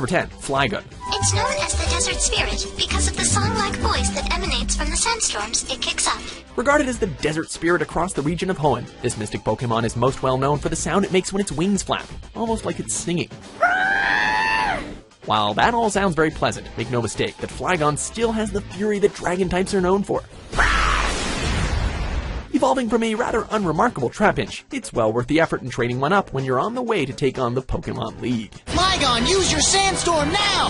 Number 10. Flygon. It's known as the Desert Spirit because of the song-like voice that emanates from the sandstorms it kicks up. Regarded as the desert spirit across the region of Hoenn, this mystic Pokemon is most well known for the sound it makes when its wings flap, almost like it's singing. While that all sounds very pleasant, make no mistake that Flygon still has the fury that dragon types are known for. Evolving from a rather unremarkable Trapinch, it's well worth the effort in training one up when you're on the way to take on the Pokemon League. Flygon, use your sandstorm now!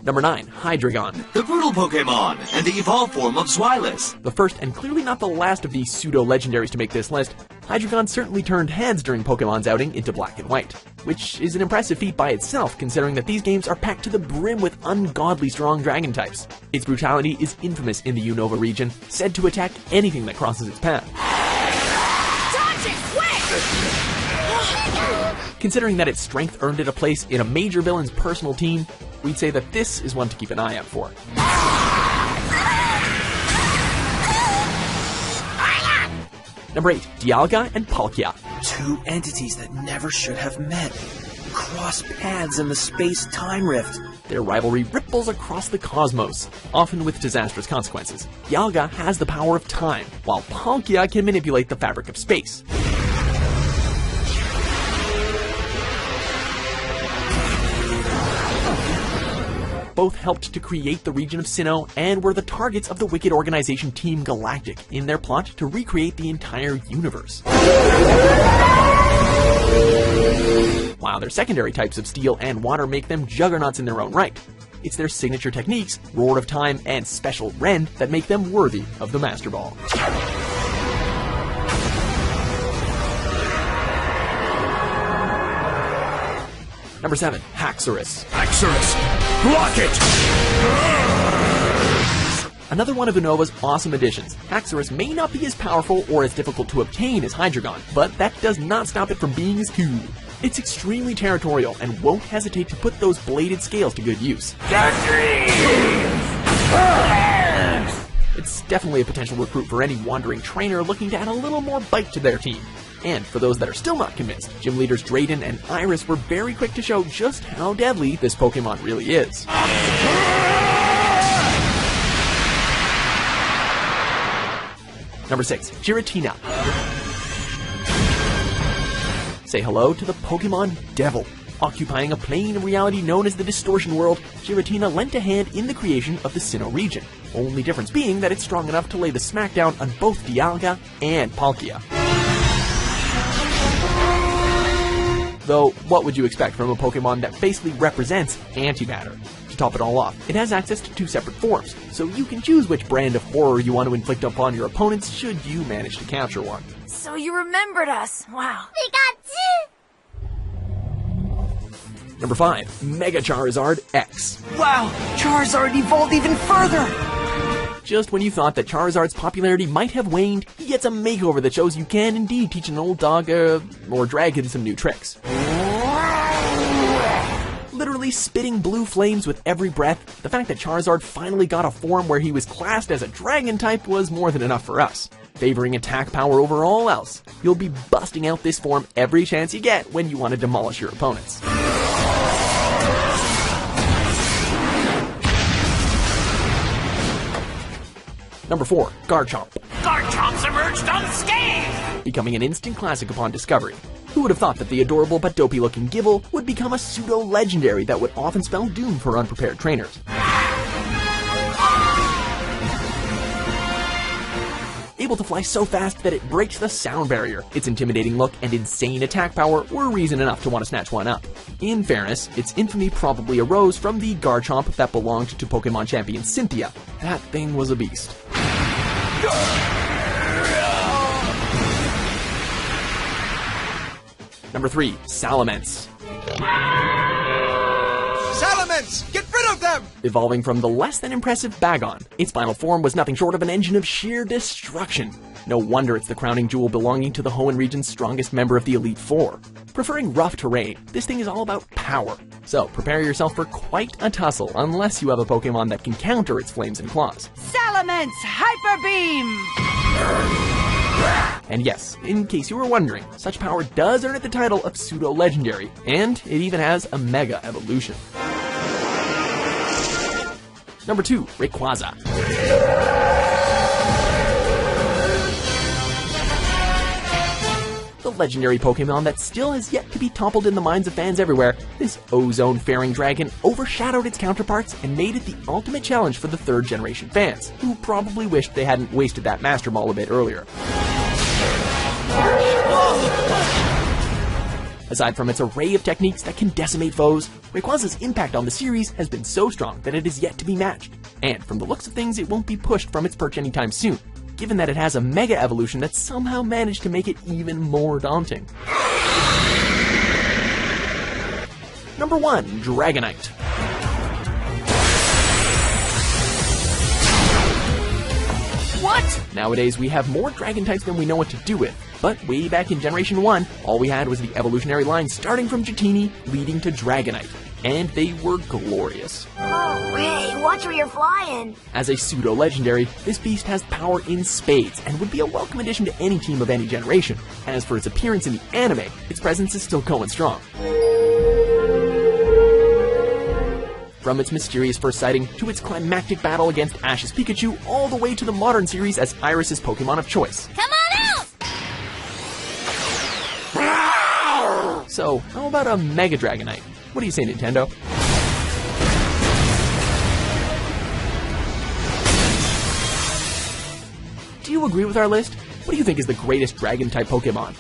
Number 9. Hydreigon. The brutal Pokemon, and the evolved form of Zweilous. The first and clearly not the last of these pseudo-legendaries to make this list, Hydreigon certainly turned heads during Pokemon's outing into Black and White, which is an impressive feat by itself considering that these games are packed to the brim with ungodly strong dragon types. Its brutality is infamous in the Unova region, said to attack anything that crosses its path. Dodge it, quick! Considering that its strength earned it a place in a major villain's personal team, we'd say that this is one to keep an eye out for. Number 8. Dialga and Palkia. Two entities that never should have met. Cross paths in the space-time rift. Their rivalry ripples across the cosmos, often with disastrous consequences. Dialga has the power of time, while Palkia can manipulate the fabric of space. Both helped to create the region of Sinnoh and were the targets of the wicked organization Team Galactic in their plot to recreate the entire universe. While their secondary types of steel and water make them juggernauts in their own right. It's their signature techniques, Roar of Time and Special Rend, that make them worthy of the Master Ball. Number 7. Haxorus. Haxorus, block it! Another one of Unova's awesome additions. Haxorus may not be as powerful or as difficult to obtain as Hydreigon, but that does not stop it from being as cool. It's extremely territorial and won't hesitate to put those bladed scales to good use. It's definitely a potential recruit for any wandering trainer looking to add a little more bite to their team. And for those that are still not convinced, gym leaders Drayden and Iris were very quick to show just how deadly this Pokemon really is. Number 6. Giratina. Say hello to the Pokemon Devil. Occupying a plane of reality known as the Distortion World, Giratina lent a hand in the creation of the Sinnoh region. Only difference being that it's strong enough to lay the smackdown on both Dialga and Palkia. Though, what would you expect from a Pokemon that basically represents antimatter? To top it all off, it has access to 2 separate forms, so you can choose which brand of horror you want to inflict upon your opponents should you manage to capture one. So you remembered us. Wow. Number 5. Mega Charizard X. Wow, Charizard evolved even further! Just when you thought that Charizard's popularity might have waned, he gets a makeover that shows you can indeed teach an old dog, or dragon some new tricks. Literally spitting blue flames with every breath, the fact that Charizard finally got a form where he was classed as a dragon type was more than enough for us. Favoring attack power over all else, you'll be busting out this form every chance you get when you want to demolish your opponents. Number 4. Garchomp. Garchomp's emerged unscathed! Becoming an instant classic upon discovery. Who would have thought that the adorable but dopey-looking Gible would become a pseudo-legendary that would often spell doom for unprepared trainers? Able to fly so fast that it breaks the sound barrier, its intimidating look and insane attack power were reason enough to want to snatch one up. In fairness, its infamy probably arose from the Garchomp that belonged to Pokemon champion Cynthia. That thing was a beast. Number 3. Salamence. Salamence! Get rid of them! Evolving from the less than impressive Bagon, its final form was nothing short of an engine of sheer destruction. No wonder it's the crowning jewel belonging to the Hoenn region's strongest member of the Elite Four. Preferring rough terrain, this thing is all about power. So prepare yourself for quite a tussle unless you have a Pokemon that can counter its flames and claws. Salamence Hyper Beam! And yes, in case you were wondering, such power does earn it the title of pseudo-legendary, and it even has a mega evolution. Number 2, Rayquaza. The legendary Pokemon that still has yet to be toppled in the minds of fans everywhere, this ozone-faring dragon overshadowed its counterparts and made it the ultimate challenge for the third-generation fans, who probably wished they hadn't wasted that Master Ball a bit earlier. Aside from its array of techniques that can decimate foes, Rayquaza's impact on the series has been so strong that it is yet to be matched. And from the looks of things, it won't be pushed from its perch anytime soon, given that it has a mega evolution that somehow managed to make it even more daunting. Number 1, Dragonite. What? Nowadays, we have more dragon types than we know what to do with, but way back in Generation 1, all we had was the evolutionary line starting from Dratini, leading to Dragonite, and they were glorious. Oh, Ray, watch where you're flying. As a pseudo-legendary, this beast has power in spades, and would be a welcome addition to any team of any generation. As for its appearance in the anime, its presence is still going strong. From its mysterious first sighting, to its climactic battle against Ash's Pikachu, all the way to the modern series as Iris's Pokemon of choice. Come on out! So, how about a Mega Dragonite? What do you say, Nintendo? Do you agree with our list? What do you think is the greatest Dragon-type Pokemon?